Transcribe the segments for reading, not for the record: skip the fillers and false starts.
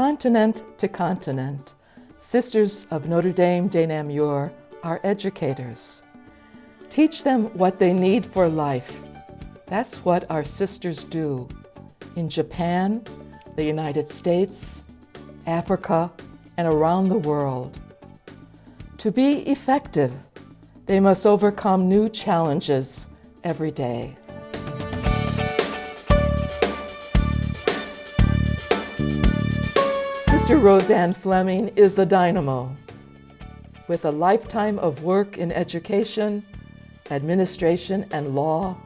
continent to continent, Sisters of Notre Dame de Namur are educators. Teach them what they need for life. That's what our sisters do in Japan, the United States, Africa, and around the world. To be effective, they must overcome new challenges every day. Sister Rose Ann Fleming is a dynamo. With a lifetime of work in education, administration, and law,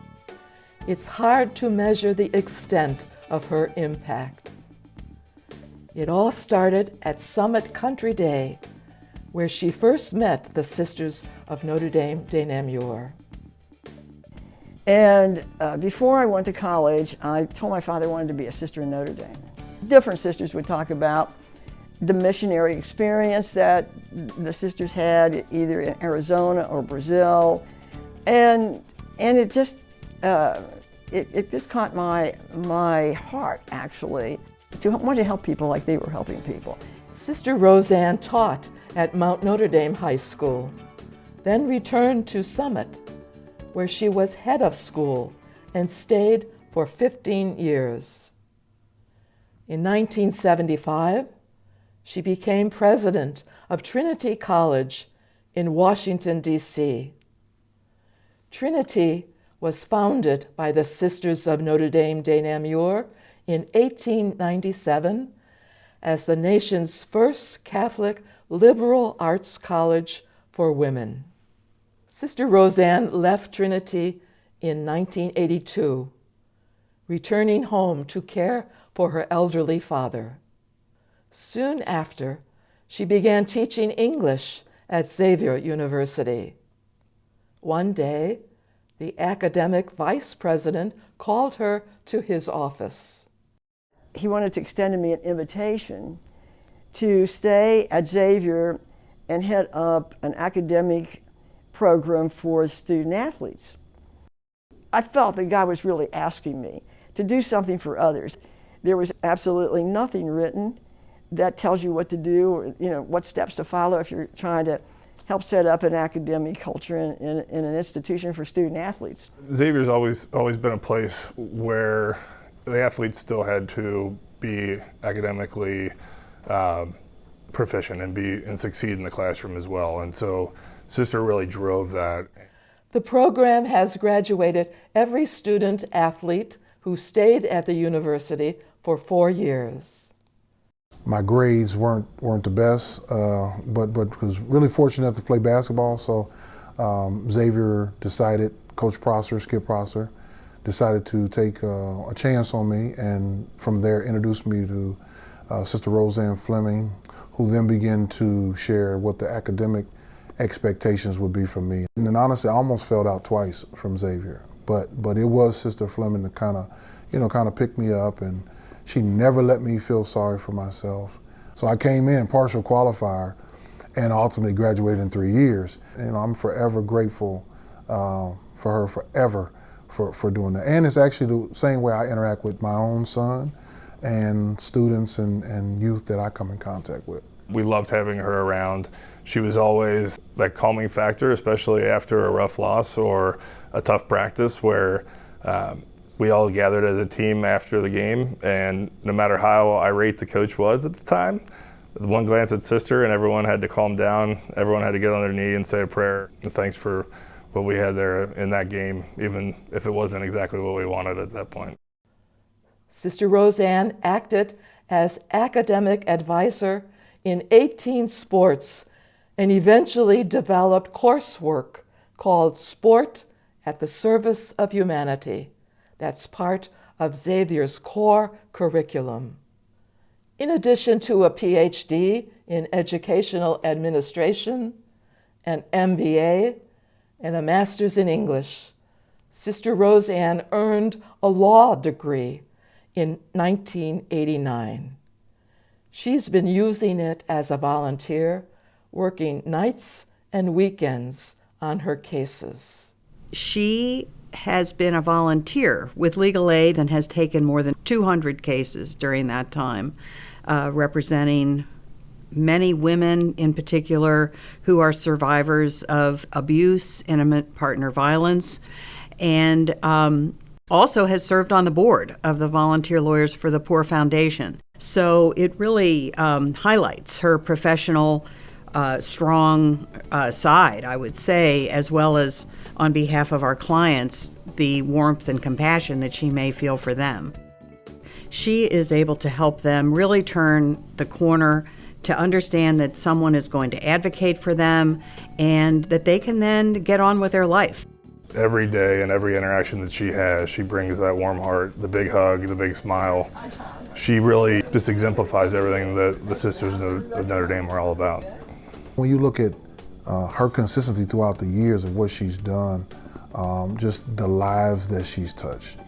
it's hard to measure the extent of her impact. It all started at Summit Country Day, where she first met the Sisters of Notre Dame de Namur. And before I went to college, I told my father I wanted to be a sister in Notre Dame. Different sisters would talk about the missionary experience that the sisters had either in Arizona or Brazil, and it just caught my heart, actually, to want to help people like they were helping people. Sister Rose Ann taught at Mount Notre Dame High School, then returned to Summit, where she was head of school and stayed for 15 years. In 1975, she became president of Trinity College in Washington, D.C. Trinity was founded by the Sisters of Notre Dame de Namur in 1897 as the nation's first Catholic liberal arts college for women. Sister Rose Ann left Trinity in 1982, returning home to care for her elderly father. Soon after, she began teaching English at Xavier University. One day, the academic vice president called her to his office. He wanted to extend me an invitation to stay at Xavier and head up an academic program for student athletes. I felt that God was really asking me to do something for others. There was absolutely nothing written that tells you what to do or what steps to follow if you're trying to help set up an academic culture in an institution for student athletes. Xavier's always been a place where the athletes still had to be academically proficient and succeed in the classroom as well. And so Sister really drove that. The program has graduated every student athlete who stayed at the university for 4 years. My grades weren't the best, but was really fortunate to play basketball. So Xavier decided, Coach Prosser, Skip Prosser, decided to take a chance on me, and from there introduced me to Sister Rose Ann Fleming, who then began to share what the academic expectations would be from me. And then honestly, I almost failed out twice from Xavier, but it was Sister Fleming that kind of picked me up, and she never let me feel sorry for myself. So I came in partial qualifier and ultimately graduated in 3 years. I'm forever grateful for her forever for doing that. And it's actually the same way I interact with my own son and students and youth that I come in contact with. We loved having her around. She was always that calming factor, especially after a rough loss or a tough practice where we all gathered as a team after the game, and no matter how irate the coach was at the time, one glance at Sister and everyone had to calm down. Everyone had to get on their knee and say a prayer. And thanks for what we had there in that game, even if it wasn't exactly what we wanted at that point. Sister Rose Ann acted as academic advisor in 18 sports and eventually developed coursework called Sport at the Service of Humanity. That's part of Xavier's core curriculum. In addition to a PhD in educational administration, an MBA, and a master's in English, Sister Rose Ann earned a law degree in 1989. She's been using it as a volunteer, working nights and weekends on her cases. She has been a volunteer with legal aid and has taken more than 200 cases during that time. representing many women in particular who are survivors of abuse, intimate partner violence, and also has served on the board of the Volunteer Lawyers for the Poor Foundation. So it really highlights her professional, strong side, I would say, as well as on behalf of our clients, the warmth and compassion that she may feel for them. She is able to help them really turn the corner to understand that someone is going to advocate for them and that they can then get on with their life. Every day and every interaction that she has, she brings that warm heart, the big hug, the big smile. She really just exemplifies everything that the Sisters of Notre Dame are all about. When you look at her consistency throughout the years of what she's done, just the lives that she's touched,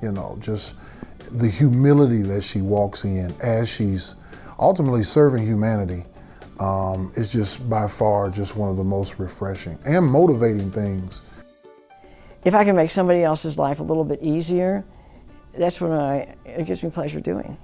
just the humility that she walks in as she's ultimately serving humanity, is just by far just one of the most refreshing and motivating things. If I can make somebody else's life a little bit easier, that's what it gives me pleasure doing.